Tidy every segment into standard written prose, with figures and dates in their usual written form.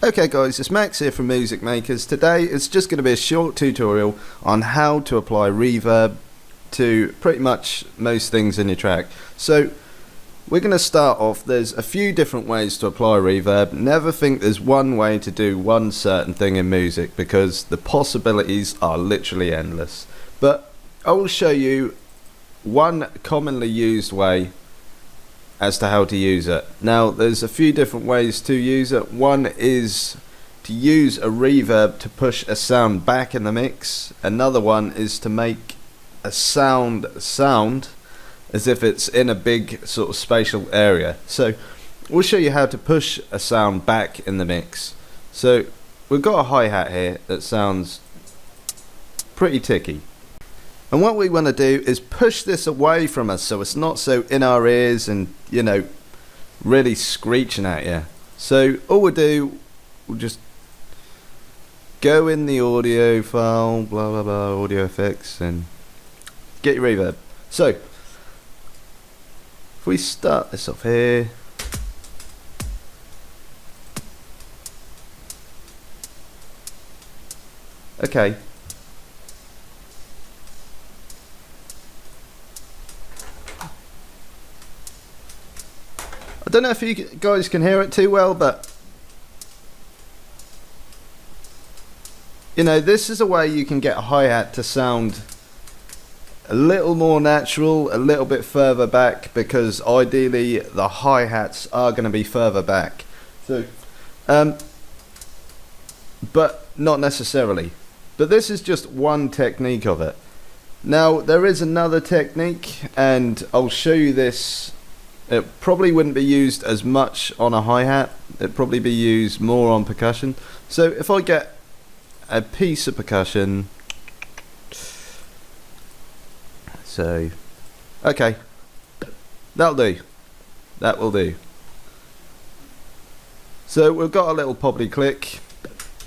Okay guys, it's Max here from Music Makers. Today it's just going to be a short tutorial on how to apply reverb to pretty much most things in your track. So we're going to start off, there's a few different ways to apply reverb. Never think there's one way to do one certain thing in music because the possibilities are literally endless. But I will show you one commonly used way as to how to use it. Now there's a few different ways to use it. One is to use a reverb to push a sound back in the mix. Another one is to make a sound as if it's in a big sort of spatial area. So we'll show you how to push a sound back in the mix. So we've got a hi-hat here that sounds pretty ticky. And what we want to do is push this away from us so it's not so in our ears and, you know, really screeching at you. So all we'll do, we'll just go in the audio file, blah blah blah, audio effects, and get your reverb. So if we start this off here, okay. I don't know if you guys can hear it too well, but you know, this is a way you can get a hi-hat to sound a little more natural, a little bit further back, because ideally the hi-hats are going to be further back. So, but not necessarily. But this is just one technique of it. Now there is another technique, and I'll show you this. It probably wouldn't be used as much on a hi-hat. It'd probably be used more on percussion. So if I get a piece of percussion, so okay, that'll do. That will do. So we've got a little poppy click,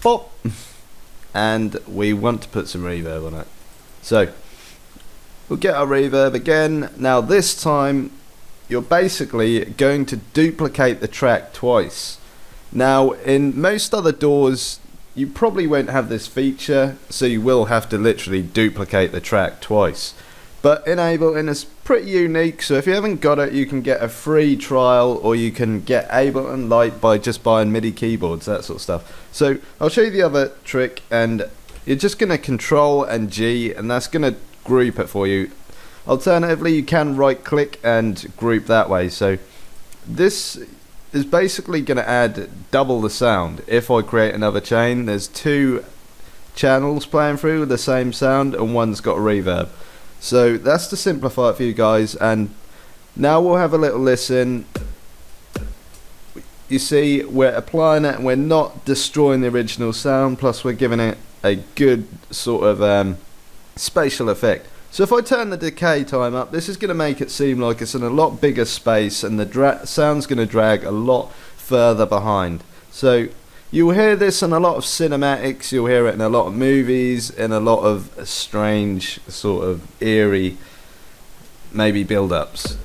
pop, and we want to put some reverb on it. So we'll get our reverb again. Now this time you're basically going to duplicate the track twice. Now in most other DAWs you probably won't have this feature, so you will have to literally duplicate the track twice. But in Ableton it's pretty unique, so if you haven't got it you can get a free trial, or you can get Ableton Lite by just buying MIDI keyboards, that sort of stuff. So I'll show you the other trick, and you're just going to Control and G, and that's going to group it for you. Alternatively, you can right click and group that way. So this is basically going to add double the sound. If I create another chain, there's two channels playing through with the same sound and one's got a reverb. So that's to simplify it for you guys. And now we'll have a little listen. You see, we're applying it and we're not destroying the original sound, plus we're giving it a good sort of spatial effect. So if I turn the decay time up, this is going to make it seem like it's in a lot bigger space, and the sound's going to drag a lot further behind. So you'll hear this in a lot of cinematics, you'll hear it in a lot of movies, in a lot of strange sort of eerie maybe build-ups.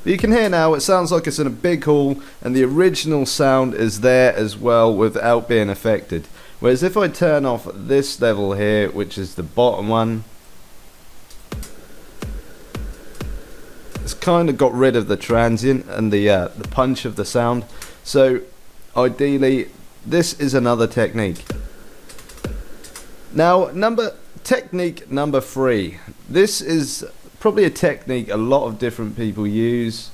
But you can hear now, it sounds like it's in a big hall, and the original sound is there as well without being affected. Whereas if I turn off this level here, which is the bottom one, it's kind of got rid of the transient and the punch of the sound. So ideally, this is another technique. Now, technique number 3. This is probably a technique a lot of different people use.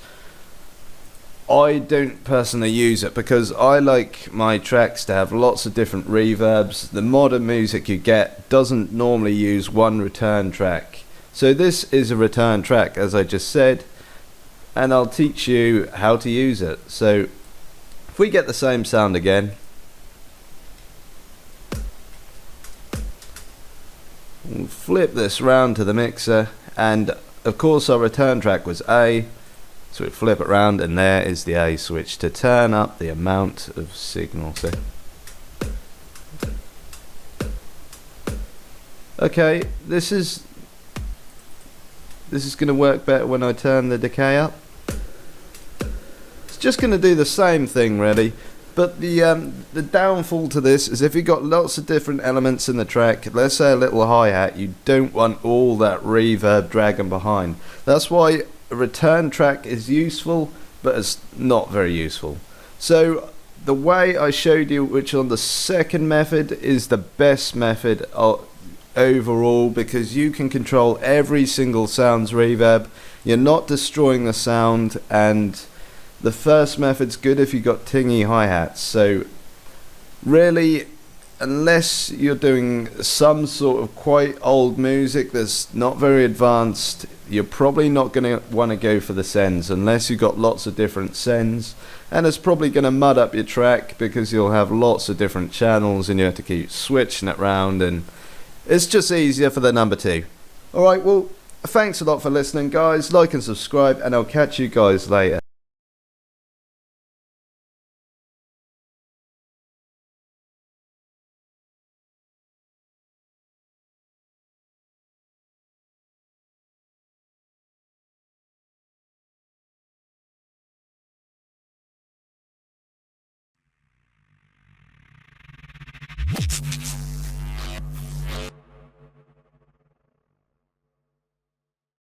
I don't personally use it because I like my tracks to have lots of different reverbs. The modern music you get doesn't normally use one return track. So this is a return track, as I just said, and I'll teach you how to use it. So if we get the same sound again, we'll flip this round to the mixer, and of course our return track was A, so we flip it around and there is the A switch to turn up the amount of signal. So okay, this is this is going to work better when I turn the decay up. It's just going to do the same thing really, but the downfall to this is if you've got lots of different elements in the track, let's say a little hi-hat, you don't want all that reverb dragging behind. That's why a return track is useful, but it's not very useful. So the way I showed you, which on the second method is the best method overall, because you can control every single sound's reverb, you're not destroying the sound, and the first method's good if you've got tingy hi-hats. So really, unless you're doing some sort of quite old music that's not very advanced, you're probably not going to want to go for the sends unless you've got lots of different sends, and it's probably going to mud up your track because you'll have lots of different channels and you have to keep switching it around, and it's just easier for the number 2. Alright, well, thanks a lot for listening guys, like and subscribe, and I'll catch you guys later.